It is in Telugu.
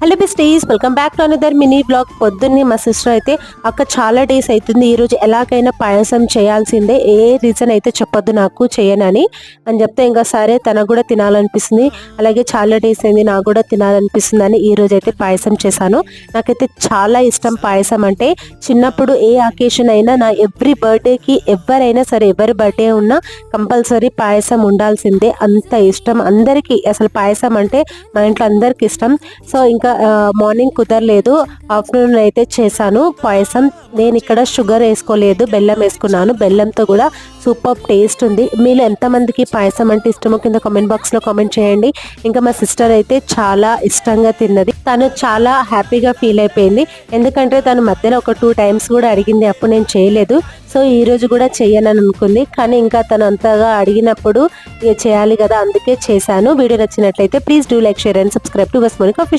Hello besties, welcome back to another mini blog. పొద్దున్నే మా సిస్టర్ అయితే అక్క చాలా డేస్ అవుతుంది, ఈరోజు ఎలాగైనా పాయసం చేయాల్సిందే, ఏ రీజన్ అయితే చెప్పొద్దు నాకు చేయనని చెప్తే ఇంకా సరే తనకు కూడా తినాలనిపిస్తుంది, అలాగే చాలా డేస్ అయింది నాకు కూడా తినాలనిపిస్తుంది అని ఈరోజు అయితే పాయసం చేశాను. నాకైతే చాలా ఇష్టం పాయసం అంటే. చిన్నప్పుడు ఏ అకేషన్ అయినా నా ఎవ్రీ బర్త్డేకి ఎవరైనా సరే, ఎవరి బర్త్డే ఉన్నా కంపల్సరీ పాయసం ఉండాల్సిందే, అంత ఇష్టం అందరికీ. అసలు పాయసం అంటే మా ఇంట్లో అందరికి ఇష్టం. సో ఇంకా మార్నింగ్ కుదరలేదు, ఆఫ్టర్నూన్ అయితే చేశాను పాయసం. నేను ఇక్కడ షుగర్ వేసుకోలేదు, బెల్లం వేసుకున్నాను. బెల్లంతో కూడా సూపర్ టేస్ట్ ఉంది. మీలో ఎంతమందికి పాయసం అంటే ఇష్టమో కింద కామెంట్ బాక్స్లో కామెంట్ చేయండి. ఇంకా మా సిస్టర్ అయితే చాలా ఇష్టంగా తిన్నది, తను చాలా హ్యాపీగా ఫీల్ అయిపోయింది. ఎందుకంటే తను మధ్యలో ఒక 2 times కూడా అడిగింది, అప్పుడు నేను చేయలేదు. సో ఈ రోజు కూడా చెయ్యనని అనుకుంది, కానీ ఇంకా తను అంతగా అడిగినప్పుడు ఇక చేయాలి కదా, అందుకే చేశాను. వీడియో నచ్చినట్లయితే please do like, share and subscribe to వస్ మోనికా.